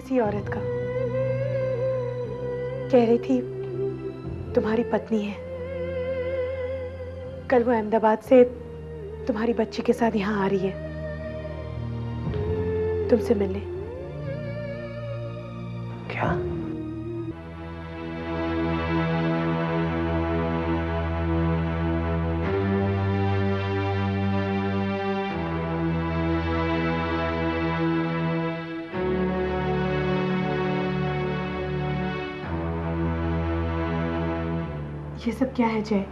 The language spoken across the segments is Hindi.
सी औरत का। कह रही थी तुम्हारी पत्नी है, कल वो अहमदाबाद से तुम्हारी बच्ची के साथ यहाँ आ रही है तुमसे मिलने। क्या? ये सब क्या है जय?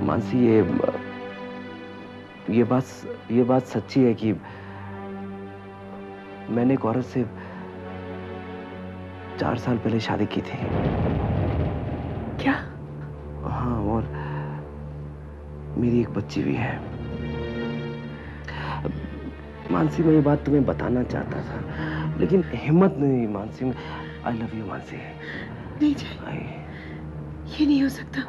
मानसी, ये बात सच्ची है कि मैंने एक औरत से 4 साल पहले शादी की थी। क्या? हाँ, और मेरी एक बच्ची भी है। मानसी, मैं ये बात तुम्हें बताना चाहता था लेकिन हिम्मत नहीं हुई। Mansi, I love you Mansi. नहीं जय, ये नहीं हो सकता,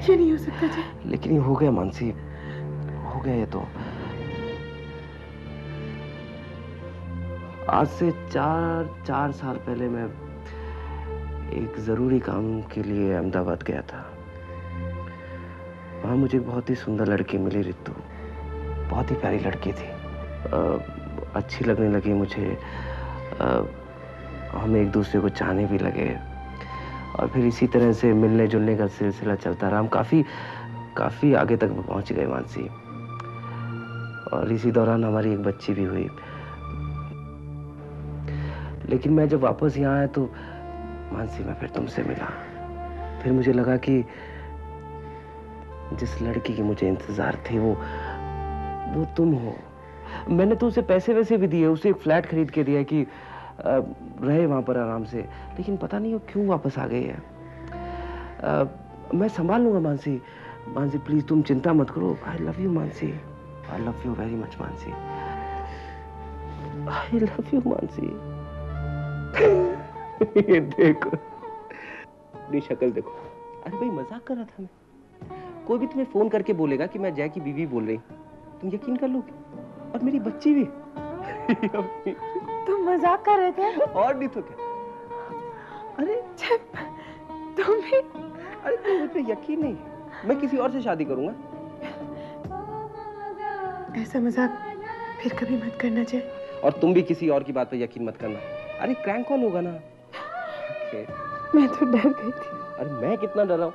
ये नहीं हो सकता जय। लेकिन ये हो गया मानसी, हो गया ये तो। आज से 4 साल पहले मैं एक जरूरी काम के लिए अहमदाबाद गया था। वहां मुझे एक बहुत ही सुंदर लड़की मिली, रितु। बहुत ही प्यारी लड़की थी, अच्छी लगने लगी मुझे। हम एक दूसरे को चाहने भी लगे और फिर इसी तरह से मिलने जुलने का सिलसिला चलता रहा। हम काफी आगे तक पहुंच गए मानसी, और इसी दौरान हमारी एक बच्ची भी हुई। लेकिन मैं जब वापस यहाँ आया तो मानसी, मैं फिर तुमसे मिला। फिर मुझे लगा कि जिस लड़की की मुझे इंतजार थी वो तुम हो। मैंने तो उसे पैसे वैसे भी दिए, उसे एक फ्लैट खरीद के दिया कि रहे वहां पर आराम से। लेकिन पता नहीं वो क्यों वापस आ गई है। मैं संभाल लूंगा मानसी। मानसी प्लीज तुम चिंता मत करो। I love you Mansi, I love you very much Mansi, I love you Mansi. ये देखो, अपनी शक्ल देखो। अरे भाई, मजाक कर रहा था मैं। कोई भी तुम्हें फोन करके बोलेगा कि मैं जय की बीवी बोल रही, तुम यकीन कर लोगे? और मेरी बच्ची भी। तुम मजाक कर रहे थे? और नहीं तो क्या। अरे तुम भी? अरे तुम मुझ पे यकीन नहीं, मैं किसी और से शादी करूंगा। ऐसा मजाक फिर कभी मत करना जय। और तुम भी किसी और की बात पे यकीन मत करना। अरे क्रैंक कॉल होगा ना। मैं तो डर गई थी। अरे मैं कितना डरा हूं।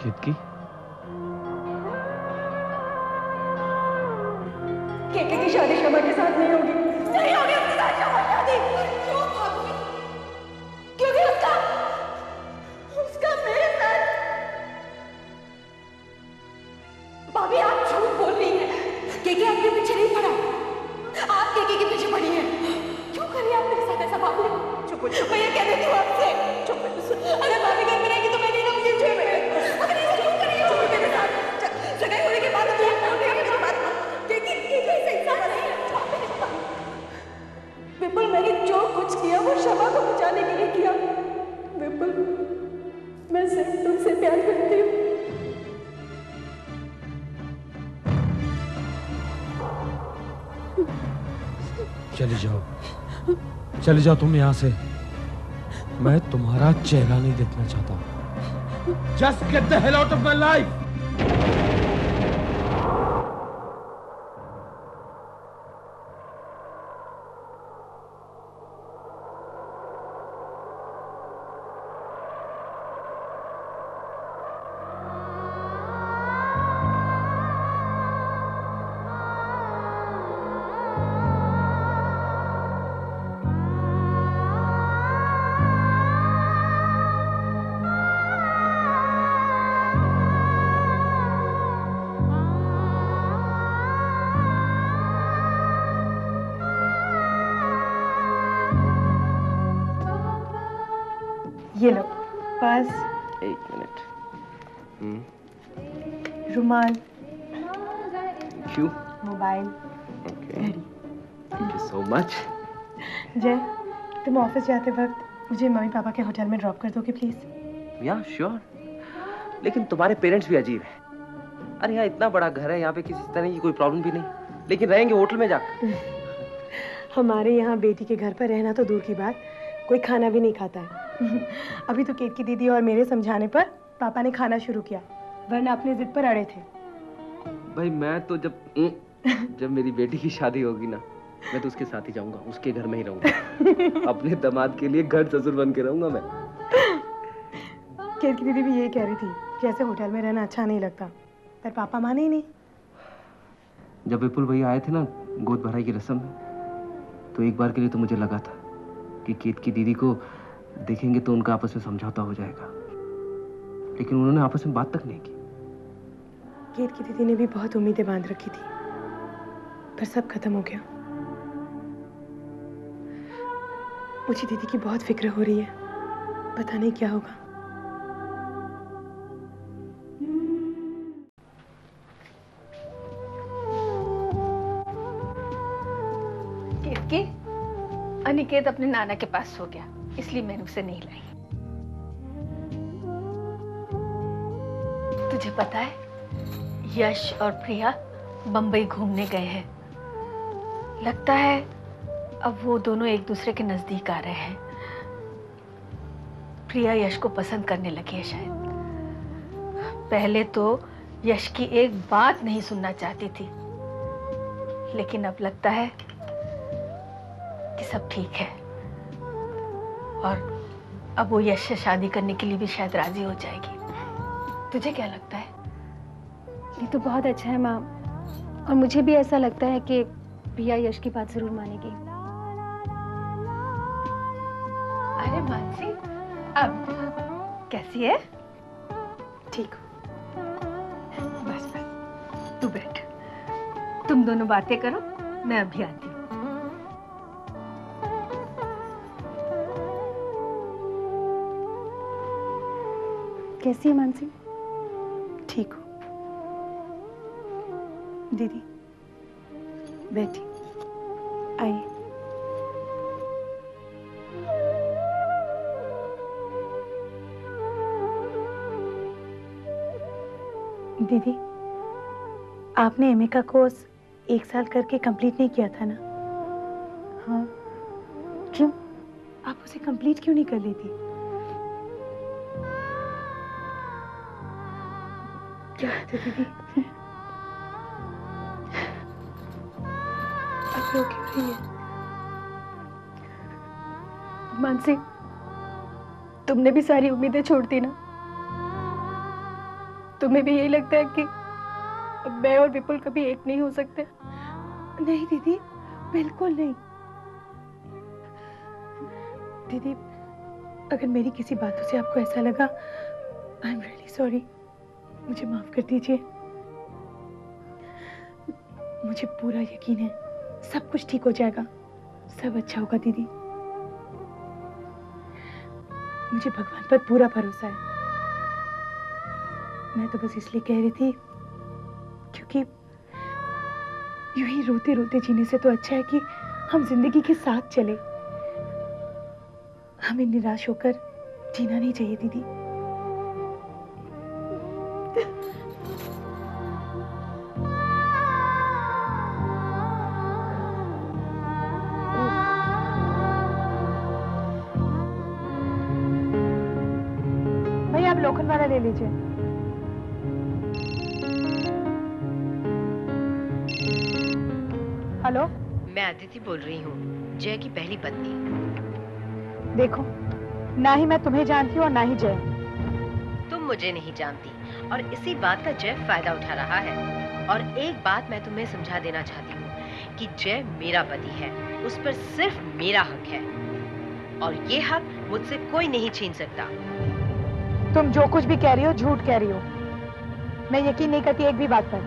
खेत की केके की शादी शमा के साथ नहीं होगी, नहीं होगी उसके साथ शमा की शादी। क्यों भाभी? क्योंकि उसका मेरे साथ। भाभी आप झूठ बोल रही हैं। केके आपके पीछे नहीं पड़ा, आप केके के पीछे पड़ी हैं। क्यों कर रही हैं आप मेरे साथ ऐसा? भाभी चुप हो, मैं ये कह देती हूँ आपसे। चुप। अगर भाभी घर में रहेगी तो मैं नहीं रहूंगी। अगर ये झूठ कर रही हो मेरे साथ, सगाई होने के बाद तो आप बोल रही हैं मेरी बात। केके ऐसा इंसान नहीं है। विपुल, मैंने जो कुछ किया वो शमा को बचाने के लिए किया। विपुल, मैं सिर्फ तुमसे प्यार करती हूँ। चली जाओ तुम यहाँ से। मैं तुम्हारा चेहरा नहीं देखना चाहता। Just get the hell out of my life! पास एक मिनट। रुमाल, क्यों? मोबाइल, ओके, घड़ी। Thank you so much. जय, तुम ऑफिस जाते वक्त मुझे मम्मी पापा के होटल में ड्रॉप कर दोगे प्लीज? या श्योर, लेकिन तुम्हारे पेरेंट्स भी अजीब हैं। अरे यहाँ इतना बड़ा घर है, यहाँ पे किसी तरह की कोई प्रॉब्लम भी नहीं, लेकिन रहेंगे होटल में जाकर। हमारे यहाँ बेटी के घर पर रहना तो दूर की बात, कोई खाना भी नहीं खाता है। अभी तो केट की दीदी और मेरे समझाने पर पापा ने खाना शुरू किया, वरना अपनी जिद पर अड़े थे। भाई मैं तो जब मेरी बेटी की शादी होगी ना, मैं तो उसके साथ ही जाऊंगा, उसके घर में ही रहूंगा। अपने दामाद के लिए घर ससुर बन के रहूंगा मैं। केट की दीदी भी यही कह रही थी कि ऐसे होटल में रहना अच्छा नहीं लगता, पर पापा माने ही नहीं। जब विपुल भैया आए थे ना गोद भराई की रस्म में, तो एक बार के लिए तो मुझे लगा था कि केट की दीदी को देखेंगे तो उनका आपस में समझौता हो जाएगा, लेकिन उन्होंने आपस में बात तक नहीं की। केट की दीदी ने भी बहुत उम्मीदें बांध रखी थी, पर सब खत्म हो गया। मुझे दीदी की बहुत फिक्र हो रही है, पता नहीं क्या होगा। केतकी, अनिकेत अपने नाना के पास सो गया, इसलिए मैंने उसे नहीं लाई। तुझे पता है, यश और प्रिया बंबई घूमने गए हैं। लगता है अब वो दोनों एक दूसरे के नजदीक आ रहे हैं। प्रिया यश को पसंद करने लगी है शायद। पहले तो यश की एक बात नहीं सुनना चाहती थी, लेकिन अब लगता है कि सब ठीक है, और अब वो यश से शादी करने के लिए भी शायद राजी हो जाएगी। तुझे क्या लगता है? ये तो बहुत अच्छा है माँ, और मुझे भी ऐसा लगता है कि प्रिया यश की बात जरूर मानेगी। अरे मानसी, अब कैसी है? ठीक हो? बस बस, तू बैठ, तुम दोनों बातें करो, मैं अभी आती हूँ। कैसी है मानसी? ठीक हो? दीदी बैठी, आइए। दीदी, आपने एमए का कोर्स 1 साल करके कंप्लीट नहीं किया था ना? हाँ, क्यों? आप उसे कंप्लीट क्यों नहीं कर लेती? क्या बात है दीदी? आप रो क्यों रही है? मानसी, तुमने भी सारी उम्मीदें छोड़ दी ना? तुम्हें भी यही लगता है कि अब मैं और विपुल कभी एक नहीं हो सकते? नहीं दीदी, बिल्कुल नहीं। दीदी, अगर मेरी किसी बातों से आपको ऐसा लगा, आई एम रियली सॉरी, मुझे माफ कर दीजिए। मुझे पूरा यकीन है सब कुछ ठीक हो जाएगा, सब अच्छा होगा दीदी। मुझे भगवान पर पूरा भरोसा है। मैं तो बस इसलिए कह रही थी क्योंकि यूं ही रोते रोते जीने से तो अच्छा है कि हम जिंदगी के साथ चले। हमें निराश होकर जीना नहीं चाहिए दीदी। भैया आप लोखंड वाला ले लीजिए। हेलो, मैं अदिति बोल रही हूँ, जय की पहली पत्नी। देखो, ना ही मैं तुम्हें जानती हूँ और ना ही जय। तुम मुझे नहीं जानती, और इसी बात का जय फायदा उठा रहा है। और एक बात मैं तुम्हें समझा देना चाहती हूँ कि जय मेरा पति है, उस पर सिर्फ मेरा हक है, और ये हक मुझसे कोई नहीं छीन सकता। तुम जो कुछ भी कह रही हो झूठ कह रही हो। मैं यकीन नहीं करती एक भी बात पर।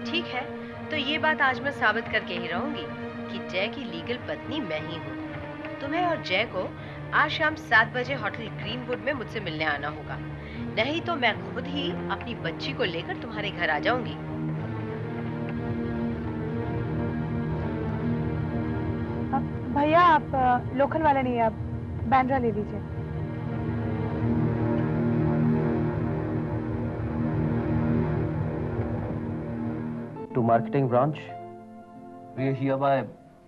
ठीक है, तो ये बात आज मैं साबित करके ही रहूंगी कि जय की लीगल पत्नी मैं ही हूँ। तुम्हें और जय को आज शाम 7 बजे होटल ग्रीनवुड में मुझसे मिलने आना होगा, नहीं तो मैं खुद ही अपनी बच्ची को लेकर तुम्हारे घर आ जाऊंगी। भैया आप लोखंड वाला नहीं, आप बैंड्रा ले लीजिए। To marketing branch, we hereby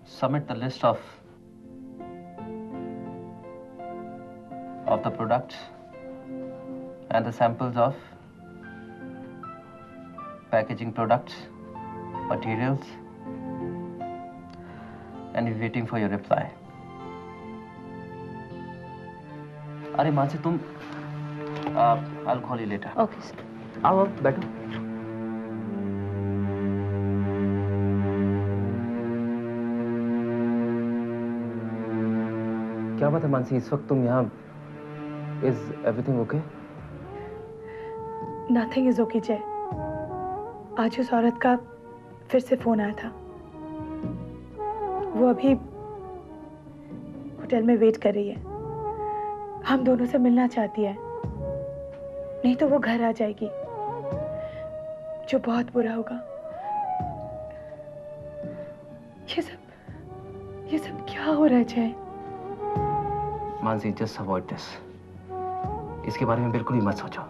submit the list of the products and the samples of packaging products, materials, and we're waiting for your reply. अरे मानसी तुम I'll call you later. Okay sir. आओ बैठो। क्या बात है मानसी, इस वक्त तुम यहाँ? Is everything okay? Nothing is okay जय। आज उस औरत का फिर से फोन आया था। वो अभी होटल में वेट कर रही है। हम दोनों से मिलना चाहती है, नहीं तो वो घर आ जाएगी, जो बहुत बुरा होगा। ये सब क्या हो रहा है जय? Mansi, just avoid this. इसके बारे में बिल्कुल भी मत सोचो।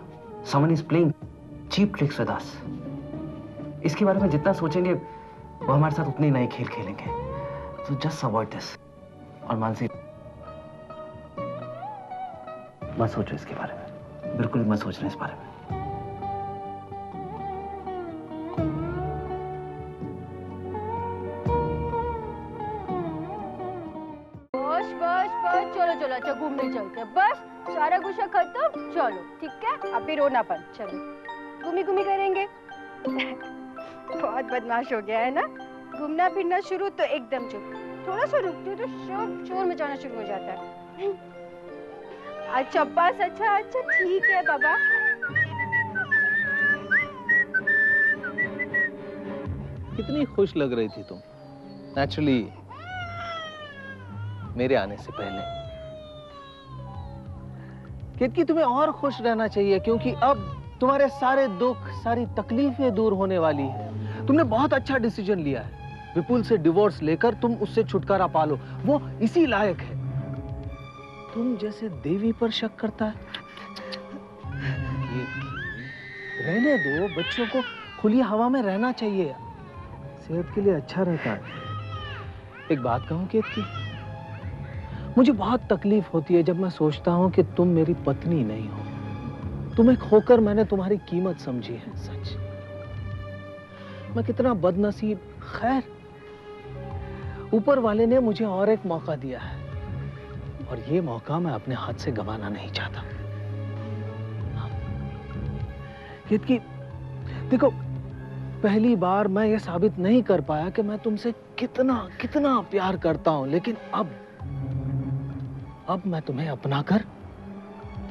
Someone is playing cheap tricks with us. इसके बारे में जितना सोचेंगे वो हमारे साथ उतने नए खेल खेलेंगे। So just avoid this. और मानसी, मत सोचो इसके बारे में, बिल्कुल भी मत सोचना इस बारे में। बस चलो चलो, अच्छा घूमने चलते हैं, बस सारा गुस्सा खत्म, चलो ठीक है, अब भी रोनापन, चलो घूमी करेंगे। बहुत बदमाश हो गया है ना, घूमना फिरना शुरू तो एकदम चुप, थोड़ा सा रुकती तो सब शोर मचाना शुरू हो जाता है। अच्छा बस, अच्छा ठीक है बाबा। कितनी खुश लग रही थी तुम नेचुरली मेरे आने से पहले। केतकी, तुम्हें और खुश रहना चाहिए क्योंकि अब तुम्हारे सारे दुख, सारी तकलीफें दूर होने वाली है। तुमने बहुत अच्छा डिसीजन लिया है। विपुल से डिवोर्स लेकर तुम उससे छुटकारा पालो, वो इसी लायक है। तुम जैसे देवी पर शक करता है। रहने दो, बच्चों को खुली हवा में रहना चाहिए, सेहत के लिए अच्छा रहता है। एक बात कहूं केतकी, मुझे बहुत तकलीफ होती है जब मैं सोचता हूं कि तुम मेरी पत्नी नहीं हो। तुम्हें खोकर मैंने तुम्हारी कीमत समझी है। सच, मैं कितना बदनसीब। खैर, ऊपर वाले ने मुझे और एक मौका दिया है और ये मौका मैं अपने हाथ से गंवाना नहीं चाहता। केतकी, देखो, पहली बार मैं ये साबित नहीं कर पाया कि मैं तुमसे कितना प्यार करता हूं, लेकिन अब मैं तुम्हें अपनाकर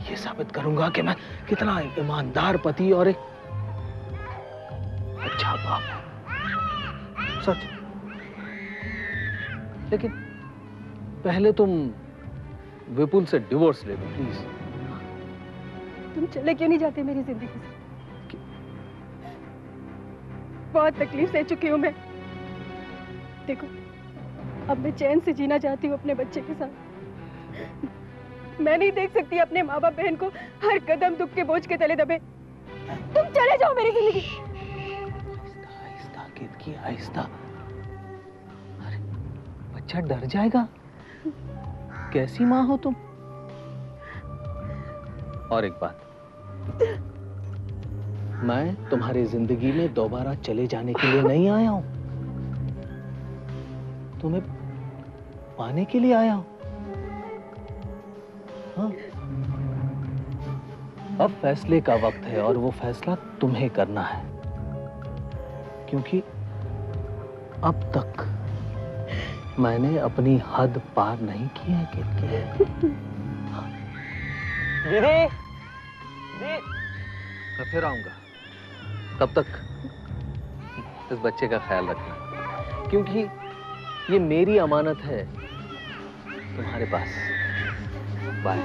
ये साबित करूंगा कि मैं कितना ईमानदार पति और एक अच्छा बाप हूं। सच। लेकिन पहले तुम विपुल से डिवोर्स ले लो प्लीज। तुम चले क्यों नहीं जाते मेरी जिंदगी से? बहुत तकलीफ सह चुकी हूँ मैं। देखो, अब मैं चैन से जीना चाहती हूँ अपने बच्चे के साथ। मैं नहीं देख सकती अपने माँ बाप बहन को हर कदम दुख के बोझ के तले दबे। तुम चले जाओ मेरी जिंदगी। आहिस्ता केतकी, आहिस्ता। अरे बच्चा डर जाएगा। कैसी माँ हो तुम? और एक बात, मैं तुम्हारी जिंदगी में दोबारा चले जाने के लिए नहीं आया हूं, तुम्हें पाने के लिए आया हूं। हाँ। अब फैसले का वक्त है और वो फैसला तुम्हें करना है, क्योंकि अब तक मैंने अपनी हद पार नहीं की है केतकी। दीदी, मैं फिर आऊंगा। तब तक इस बच्चे का ख्याल रखना, क्योंकि ये मेरी अमानत है तुम्हारे पास। बाय।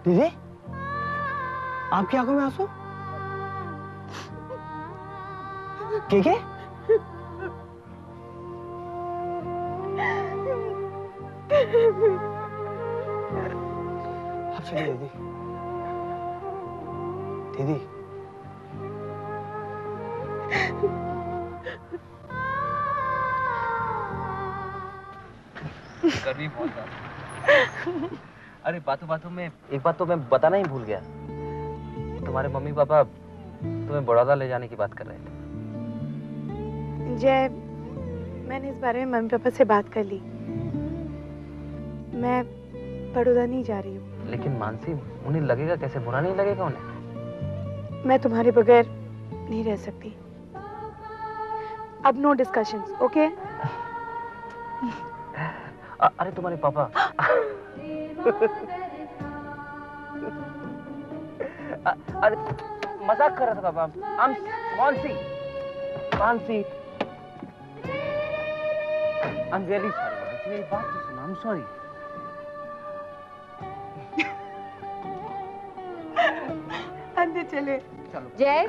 दीदी, आपकी आंखों में आंसू? के? आप चलिए दीदी। दीदी, गर्मी बहुत है। अरे बातों बातों में एक बात तो मैं बताना ही भूल गया। तुम्हारे मम्मी पापा तुम्हें बड़ौदा ले जाने की बात कर रहे थे। जय, मैंने इस बारे में मम्मी पापा से बात कर ली। मैं बड़ौदा नहीं जा रही हूँ। लेकिन मानसी, उन्हें लगेगा कैसे? बुरा नहीं लगेगा उन्हें? मैं तुम्हारे बगैर नहीं रह सकती। अब नो डिस्कशंस, ओके? अरे तुम्हारे पापा अरे मजाक कर रहा था पापा। Mansi, I am really sorry. Mansi, मेरी बात तो सुनो। I am sorry. अंदर चले। चलो जय।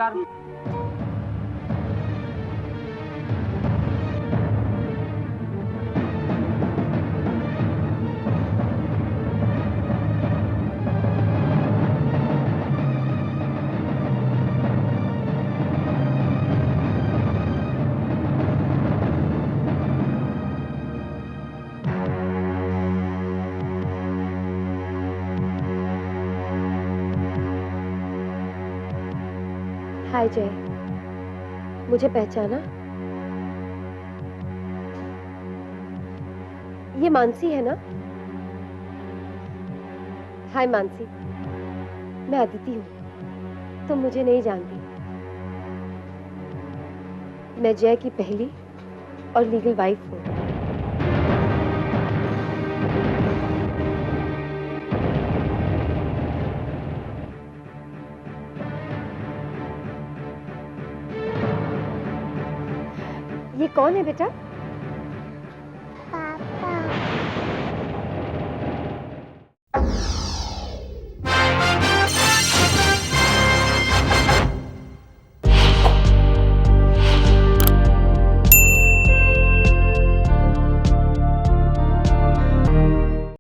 हाय जय, मुझे पहचाना? ये मानसी है ना? हाय मानसी, मैं अदिति हूँ। तुम मुझे नहीं जानती। मैं जय की पहली और लीगल वाइफ हूँ। ये कौन है बेटा?